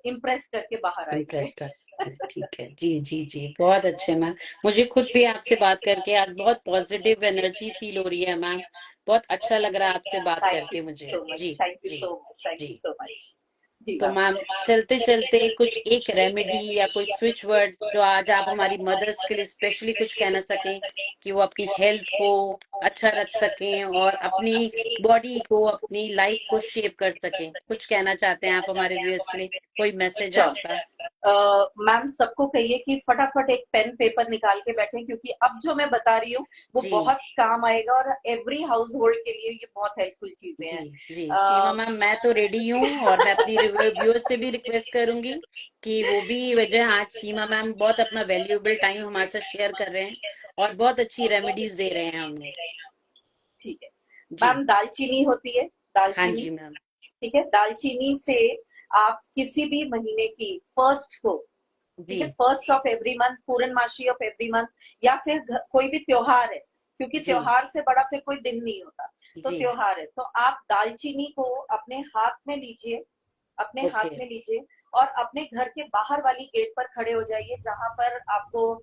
इम्प्रेस करके बाहर आएंगे। इम्प्रेस कर सकते हैं। ठीक है। जी जी जी। बहुत अच्छे मैम। मुझे खुद भी आपसे बात करके आज बहुत पॉजिटिव एनर्जी फील हो रही है मैम। बहुत अच्छा लग रहा है आपसे बात थैंक यू करके मुझे। सो मच, जी थैंक यू जी सो मच, थैंक यू जी। So much. जी तो मैम। मैम चलते चलते कुछ एक रेमेडी या कोई स्विच वर्ड जो आज आप हमारी मदर्स के लिए स्पेशली कुछ कहना सकें कि वो अपनी हेल्थ को अच्छा रख सकें और अपनी बॉडी को, अपनी लाइफ को शेप कर सकें, कुछ कहना चाहते हैं आप हमारे व्यूअर्स के लिए? कोई मैसेज आपका? मैम सबको कहिए कि फटाफट एक पेन पेपर निकाल के बैठे, क्योंकि अब जो मैं बता रही हूँ वो जी बहुत काम आएगा, और एवरी हाउस होल्ड के लिए ये बहुत हेल्पफुल चीजें जी हैं। जी। सीमा मैम मैं तो रेडी हूँ और मैं अपनी व्यूअर्स से भी रिक्वेस्ट करूंगी कि वो भी वजह, आज सीमा मैम बहुत अपना वैल्यूएबल टाइम हमारे साथ शेयर कर रहे हैं और बहुत अच्छी रेमेडीज दे रहे हैं हमें। ठीक है जी। मैम, दालचीनी होती है, हाँ दालचीनी। जी मैम। ठीक है, दालचीनी से आप किसी भी महीने की फर्स्ट को ठीक है, जी फर्स्ट ऑफ एवरी मंथ, पूर्णमासी ऑफ एवरी मंथ, या फिर कोई भी त्योहार है, क्योंकि जी त्योहार से बड़ा फिर कोई दिन नहीं होता, तो जी। त्योहार है तो आप दालचीनी को अपने हाथ में लीजिए, अपने हाथ ओके में लीजिए, और अपने घर के बाहर वाली गेट पर खड़े हो जाइए, जहां पर आपको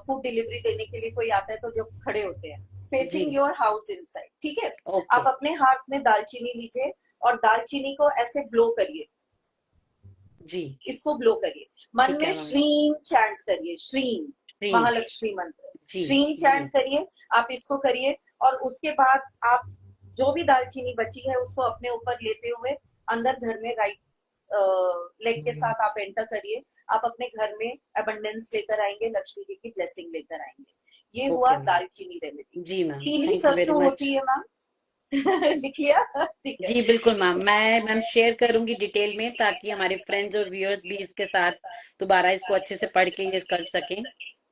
फूड डिलीवरी देने के लिए कोई आता है तो जो खड़े होते हैं, जी। फेसिंग योर हाउस इनसाइड, ठीक है। ओके आप अपने हाथ में दालचीनी लीजिए और दालचीनी को ऐसे ब्लो करिए, जी। इसको ब्लो करिए, मन ठीक में है मैम। श्रीं चैंट करिए, श्रीं, श्री। महालक्ष्मी मंत्र, जी श्रीं जी। चैंट करिए, आप इसको करिए, और उसके बाद आप जो भी दालचीनी बची है उसको अपने ऊपर लेते हुए अंदर घर में राइट लेग के साथ आप एंटर करिए, आप अपने घर में अबंडेंस लेकर आएंगे, लक्ष्मी जी की ब्लेसिंग लेकर आएंगे। ये हुआ ओके मैम। दालचीनी रेमेडी। जी मैम, पीली थैंक यू वेरी सरसों मच। होती है मैम। लिख लिया? ठीक है। जी बिल्कुल मैम, मैं मैम शेयर करूंगी डिटेल में, ताकि हमारे फ्रेंड्स और व्यूअर्स भी इसके साथ दोबारा इसको अच्छे से पढ़ के ये कर सकें।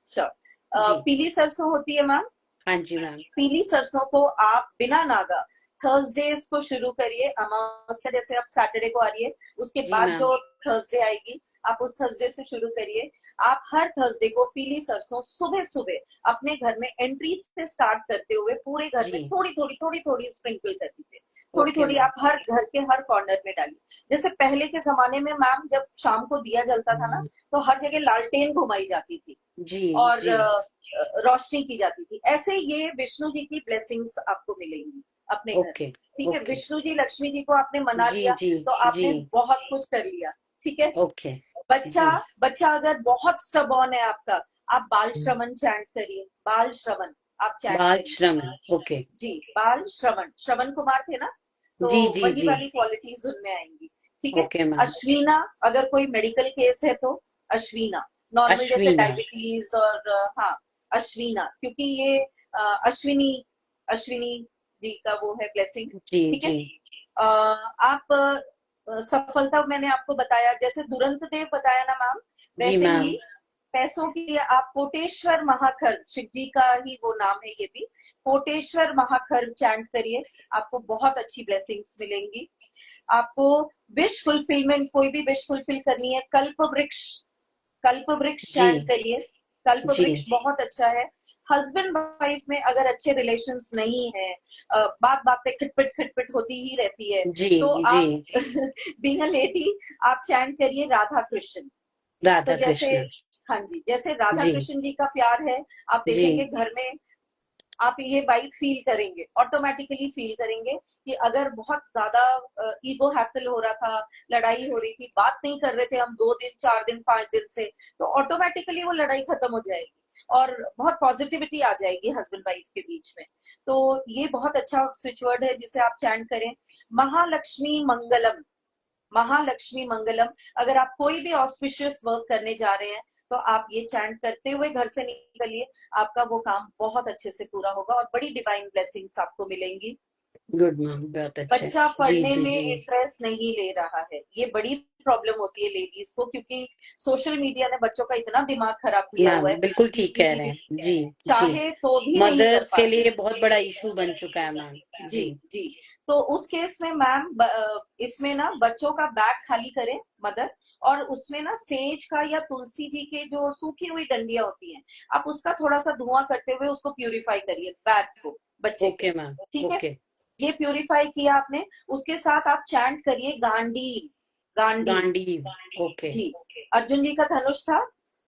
श्योर। जी। पीली सरसों होती है मैम। हाँ जी मैम। पीली सरसों को आप बिना नागा थर्सडेज को शुरू करिए, अमावस्या जैसे अब सैटरडे को आ रही है, उसके जी बाद मैम। जो थर्सडे आएगी आप उस थर्सडे से शुरू करिए। आप हर थर्सडे को पीली सरसों सुबह सुबह अपने घर में एंट्री से स्टार्ट करते हुए पूरे घर में जी। थोड़ी थोड़ी स्प्रिंकल कर दीजिए, थोड़ी ओके थोड़ी मैम। आप हर घर के हर कॉर्नर में डालिए। जैसे पहले के जमाने में मैम जब शाम को दिया जलता था ना, तो हर जगह लालटेन घुमाई जाती थी जी और जी। रोशनी की जाती थी, ऐसे ये विष्णु जी की ब्लेसिंग्स आपको मिलेंगी अपने घर ओके में। ठीक है, ओके। विष्णु जी लक्ष्मी जी को आपने मना जी लिया जी तो जी। आपने बहुत कुछ कर लिया। ठीक है। ओके। बच्चा, जी। बच्चा अगर बहुत स्टबॉर्न है आपका, आप बाल श्रवण चैंट करिए, बाल श्रवण आप चैंट बाल करिए। श्रम। ओके। जी, बाल श्रवण, श्रवण कुमार थे ना, तो जी जी वही जी। वाली क्वालिटीज उनमें आएंगी। ठीक है। Okay ma'am. अश्वीना, अगर कोई मेडिकल केस है तो अश्वीना, नॉर्मल जैसे अश्विना। डायबिटीज और हाँ, अश्वीना, क्योंकि ये अश्विनी, अश्विनी जी का वो है ब्लेसिंग। जी ठीक है। जी। आप सफलता मैंने आपको बताया, जैसे दुरंत देव बताया ना मैम, जी वैसे मैम। ही पैसों की आप कोटेश्वर महाखर्व, शिव जी का ही वो नाम है ये भी, कोटेश्वर महाखर्व चैंट करिए, आपको बहुत अच्छी ब्लेसिंग्स मिलेंगी। आपको विश फुलफिलमेंट, कोई भी विश फुलफिल करनी है, कल्प वृक्ष, कल्प वृक्ष जी चैंट करिए, कल्प जी वृक्ष बहुत अच्छा है। हस्बैंड वाइफ में अगर अच्छे रिलेशंस नहीं है, बात बात पे खटपट खटपट होती ही रहती है, जी तो जी। आप बीइंग अ लेडी आप चैंट करिए राधा कृष्ण। तो राधा जैसे, कृष्ण। हाँ जी, जैसे राधा जी कृष्ण जी का प्यार है, आप देखेंगे जी घर में, आप ये वाइब फील करेंगे, ऑटोमेटिकली फील करेंगे कि अगर बहुत ज्यादा ईगो हैसल हो रहा था, लड़ाई हो रही थी, बात नहीं कर रहे थे हम 2 दिन 4 दिन 5 दिन से, तो ऑटोमेटिकली वो लड़ाई खत्म हो जाएगी और बहुत पॉजिटिविटी आ जाएगी हस्बैंड वाइफ के बीच में। तो ये बहुत अच्छा स्विच वर्ड है जिसे आप चैंट करें। महालक्ष्मी मंगलम, महालक्ष्मी मंगलम, अगर आप कोई भी ऑस्पिशियस वर्क करने जा रहे हैं तो आप ये चैंट करते हुए घर से निकलिए, आपका वो काम बहुत अच्छे से पूरा होगा और बड़ी डिवाइन ब्लेसिंग्स आपको मिलेंगी। गुड मैम, बहुत अच्छे। बच्चा जी पढ़ने जी में जी। इंटरेस्ट नहीं ले रहा है, ये बड़ी प्रॉब्लम होती है लेडीज को, क्योंकि सोशल मीडिया ने बच्चों का इतना दिमाग खराब किया मैम हुआ है बिल्कुल ठीक कह रहे कि हैं। जी जी। चाहे तो भी नहीं कर मदर्स के पाते। लिए बहुत बड़ा इशू बन चुका है मैम। जी जी जी। तो उस केस में मैम इसमें ना बच्चों का बैग खाली करें मदर, और उसमें ना सेज का या तुलसी जी के जो सूखी हुई डंडियां होती हैं, आप उसका थोड़ा सा धुआं करते हुए उसको प्यूरिफाई करिए बैग को, बच्चे के। Okay ma'am. ठीक है। ओके। ये प्यूरिफाई किया आपने, उसके साथ आप चैंट करिए गांडीव, गांडीव। गांडीव। ओके। जी, अर्जुन जी का धनुष था,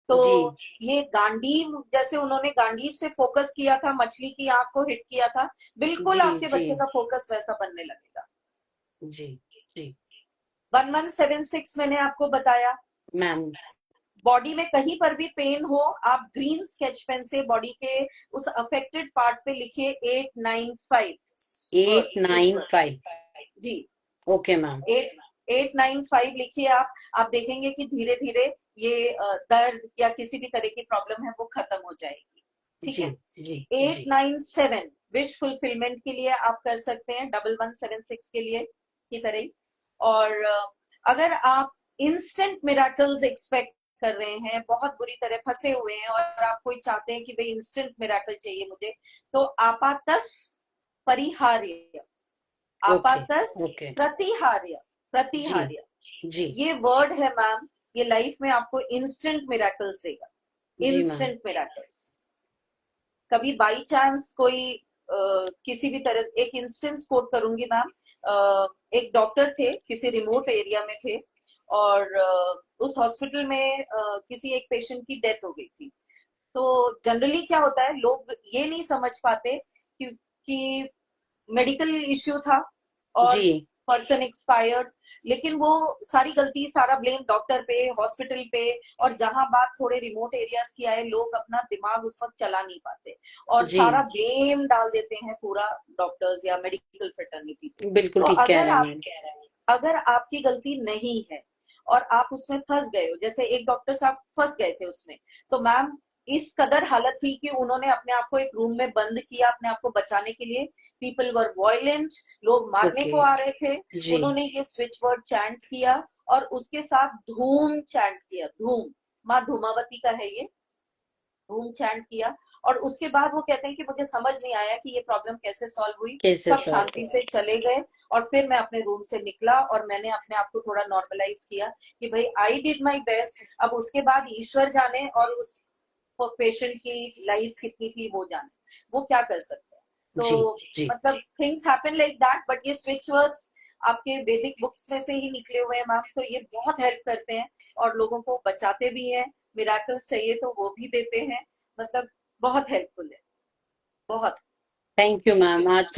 तो जी ये गांडीव, जैसे उन्होंने गांडीव से फोकस किया था, मछली की आंख को हिट किया था, बिल्कुल जी आपके जी बच्चे का फोकस वैसा बनने लगेगा। जी जी। 1176 मैंने आपको बताया। मैम बॉडी में कहीं पर भी पेन हो, आप ग्रीन स्केच पेन से बॉडी के उस अफेक्टेड पार्ट पे लिखिए 895 eight word, switch nine word. Five जी, ओके मैम। 895 लिखिए आप देखेंगे कि धीरे धीरे ये दर्द या किसी भी तरह की प्रॉब्लम है वो खत्म हो जाएगी। ठीक जी है। जी जी। 897 विश फुलफिलमेंट के लिए आप कर सकते हैं, 1176 के लिए की तरह ही। और अगर आप इंस्टेंट मिराकल्स एक्सपेक्ट कर रहे हैं, बहुत बुरी तरह फंसे हुए हैं और आप कोई चाहते हैं कि भाई इंस्टेंट मिराकल चाहिए मुझे, तो आपातस परिहार्य, ओके आपातस ओके। प्रतिहार्य, जी प्रतिहार्य, जी। ये वर्ड है मैम। ये लाइफ में आपको इंस्टेंट मिराकल्स देगा, जी मैम। Instant miracles. कभी बाई चांस कोई किसी भी तरह, एक इंस्टेंस कोट करूंगी मैम। एक डॉक्टर थे, किसी रिमोट एरिया में थे, और उस हॉस्पिटल में किसी एक पेशेंट की डेथ हो गई थी। तो जनरली क्या होता है, लोग ये नहीं समझ पाते कि मेडिकल इश्यू था और जी पर्सन एक्सपायर्ड, लेकिन वो सारी गलती, सारा ब्लेम डॉक्टर पे, हॉस्पिटल पे। और जहां बात थोड़े रिमोट एरियाज की आए, लोग अपना दिमाग उस वक्त चला नहीं पाते और जी, सारा ब्लेम डाल देते हैं पूरा डॉक्टर्स या मेडिकल फ्रेटर्निटी पे। बिल्कुल तो ठीक कह अगर रहे हैं आप, मैम। अगर आपकी गलती नहीं है और आप उसमें फंस गए हो, जैसे एक डॉक्टर साहब फंस गए थे उसमें, तो मैम इस कदर हालत थी कि उन्होंने अपने आप को एक रूम में बंद किया अपने आप को बचाने के लिए। पीपल वर वॉयलेंट, लोग मारने ओके। को आ रहे थे। जी उन्होंने ये स्विच वर्ड चैंट किया और उसके साथ धूम चैंट किया, धूम, माँ धूमावती का है ये, धूम चैंट किया। और उसके बाद वो कहते हैं कि मुझे समझ नहीं आया कि ये प्रॉब्लम कैसे सॉल्व हुई। कैसे सब सॉल्व शांति हुआ। से चले गए और फिर मैं अपने रूम से निकला और मैंने अपने आप को थोड़ा नॉर्मलाइज किया कि भाई आई डिड माई बेस्ट। अब उसके बाद ईश्वर जाने और उस पेशेंट की लाइफ कितनी थी वो जाने, वो क्या कर सकते हैं। जी तो जी। मतलब things happen like that, but ये स्विच वर्ड्स आपके वैदिक बुक्स में से ही निकले हुए हैं मैम, तो ये बहुत हेल्प करते हैं और लोगों को बचाते भी हैं। मिराकल्स चाहिए तो वो भी देते हैं। मतलब बहुत हेल्पफुल है, बहुत। Thank you ma'am. आज